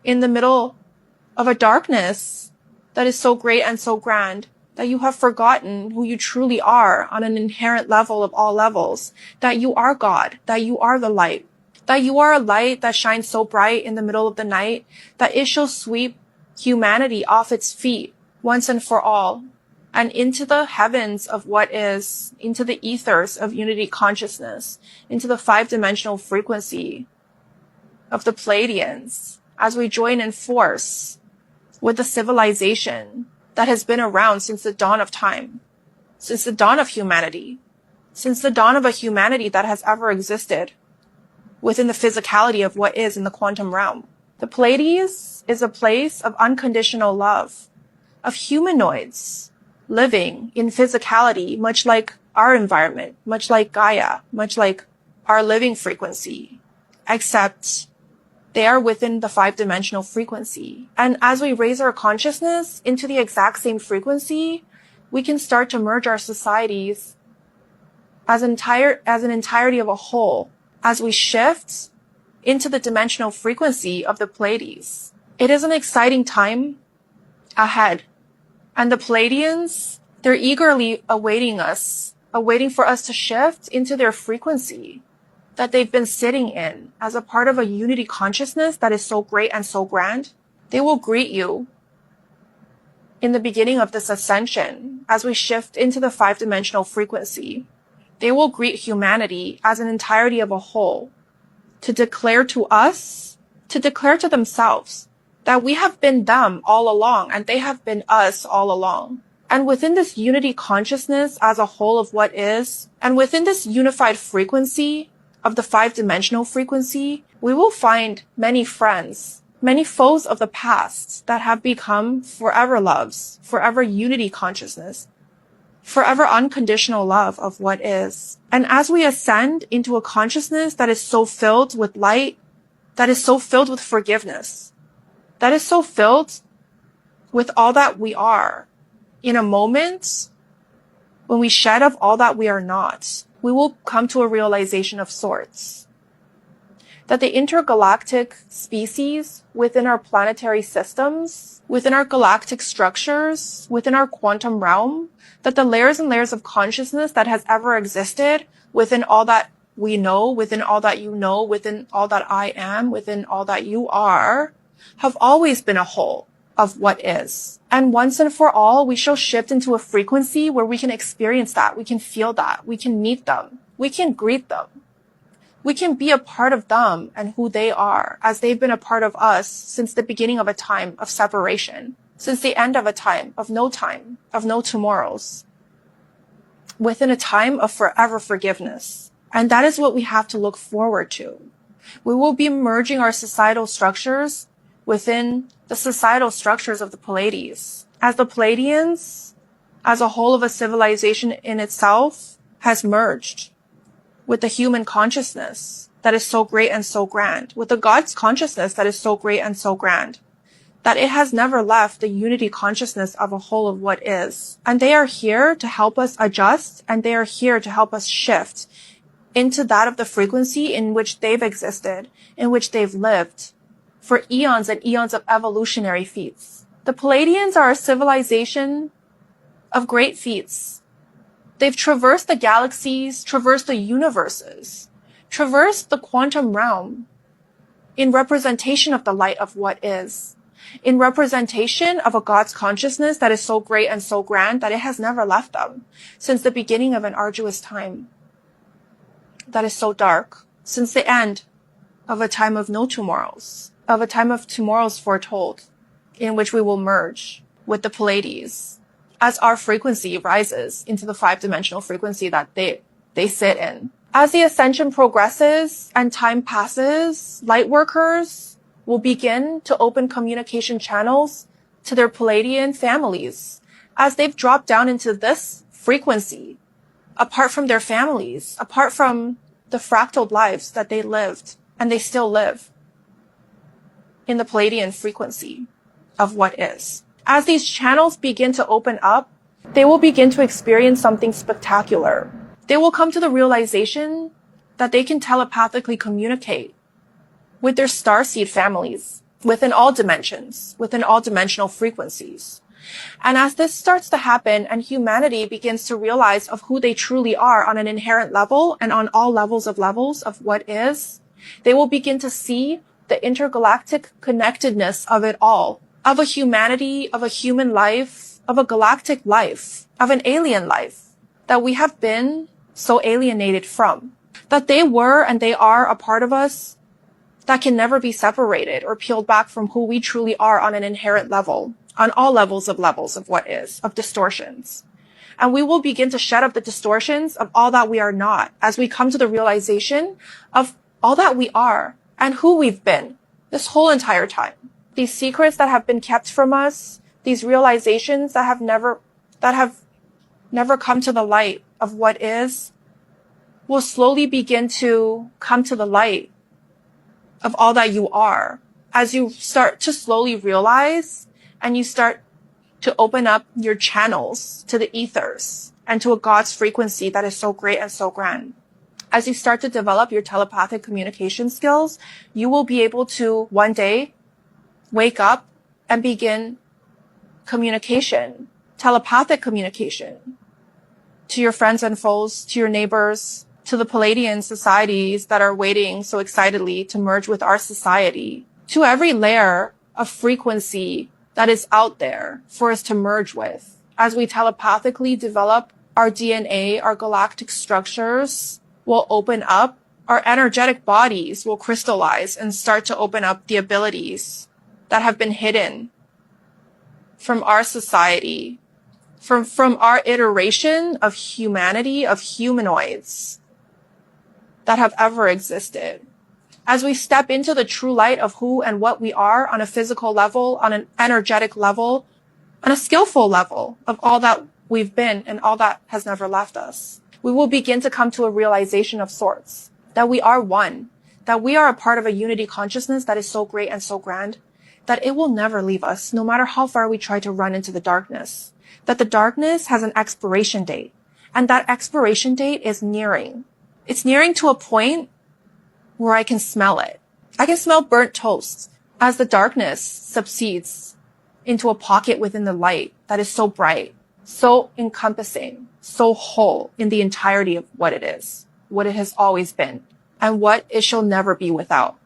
in the middle of a darkness that is so great and so grand that you have forgotten who you truly are on an inherent level of all levels, that you are God, that you are the light, that you are a light that shines so bright in the middle of the night that it shall sweep humanity off its feet once and for all, and into the heavens of what is, into the ethers of unity consciousness, into the 5-dimensional frequency of the Pleadians, as we join in force with the civilization that has been around since the dawn of time, since the dawn of humanity, since the dawn of a humanity that has ever existed within the physicality of what is in the quantum realm. The Pleiades is a place of unconditional love, of humanoids living in physicality, much like our environment, much like Gaia, much like our living frequency, except they are within the 5-dimensional frequency. And as we raise our consciousness into the exact same frequency, we can start to merge our societies as an entirety of a whole, as we shift into the dimensional frequency of the Pleiades. It is an exciting time ahead. And the Pleadians, they're eagerly awaiting for us to shift into their frequency that they've been sitting in as a part of a unity consciousness that is so great and so grand. They will greet you in the beginning of this ascension as we shift into the 5-dimensional frequency. They will greet humanity as an entirety of a whole to declare to us, to declare to themselves that we have been them all along and they have been us all along. And within this unity consciousness as a whole of what is, and within this unified frequency of the 5-dimensional frequency, we will find many friends, many foes of the past that have become forever loves, forever unity consciousness, forever unconditional love of what is. And as we ascend into a consciousness that is so filled with light, that is so filled with forgiveness, that is so filled with all that we are, in a moment when we shed of all that we are not, we will come to a realization of sorts. That the intergalactic species within our planetary systems, within our galactic structures, within our quantum realm, that the layers and layers of consciousness that has ever existed within all that we know, within all that you know, within all that I am, within all that you are, have always been a whole of what is. And once and for all, we shall shift into a frequency where we can experience that, we can feel that, we can meet them, we can greet them. We can be a part of them and who they are, as they've been a part of us since the beginning of a time of separation, since the end of a time, of no tomorrows, within a time of forever forgiveness. And that is what we have to look forward to. We will be merging our societal structures within the societal structures of the Pleiades. As the Pleiadians, as a whole of a civilization in itself, has merged with the human consciousness that is so great and so grand, with the God's consciousness that is so great and so grand, that it has never left the unity consciousness of a whole of what is. And they are here to help us adjust, and they are here to help us shift into that of the frequency in which they've existed, in which they've lived, for eons and eons of evolutionary feats. The Pleadians are a civilization of great feats. They've traversed the galaxies, traversed the universes, traversed the quantum realm in representation of the light of what is, in representation of a God's consciousness that is so great and so grand that it has never left them since the beginning of an arduous time that is so dark, since the end of a time of no tomorrows, of a time of tomorrows foretold, in which we will merge with the Pleiades as our frequency rises into the 5-dimensional frequency that they sit in. As the ascension progresses and time passes, light workers will begin to open communication channels to their Pleadian families as they've dropped down into this frequency, apart from their families, apart from the fractaled lives that they lived and they still live in the Pleadian frequency of what is. As these channels begin to open up, they will begin to experience something spectacular. They will come to the realization that they can telepathically communicate with their starseed families within all dimensions, within all dimensional frequencies. And as this starts to happen and humanity begins to realize of who they truly are on an inherent level and on all levels of what is, they will begin to see the intergalactic connectedness of it all, of a humanity, of a human life, of a galactic life, of an alien life that we have been so alienated from, that they were and they are a part of us that can never be separated or peeled back from who we truly are on an inherent level, on all levels of what is, of distortions. And we will begin to shed up the distortions of all that we are not as we come to the realization of all that we are and who we've been this whole entire time. These secrets that have been kept from us, these realizations that have never come to the light of what is, will slowly begin to come to the light of all that you are as you start to slowly realize and you start to open up your channels to the ethers and to a God's frequency that is so great and so grand. As you start to develop your telepathic communication skills, you will be able to one day wake up and begin communication, telepathic communication to your friends and foes, to your neighbors, to the Pleadian societies that are waiting so excitedly to merge with our society, to every layer of frequency that is out there for us to merge with. As we telepathically develop our DNA, our galactic structures will open up, our energetic bodies will crystallize and start to open up the abilities that have been hidden from our society, from our iteration of humanity, of humanoids that have ever existed. As we step into the true light of who and what we are on a physical level, on an energetic level, on a skillful level of all that we've been and all that has never left us, we will begin to come to a realization of sorts, that we are one, that we are a part of a unity consciousness that is so great and so grand, that it will never leave us, no matter how far we try to run into the darkness, that the darkness has an expiration date, and that expiration date is nearing. It's nearing to a point where I can smell it. I can smell burnt toast as the darkness subsides into a pocket within the light that is so bright, so encompassing, so whole in the entirety of what it is, what it has always been, and what it shall never be without.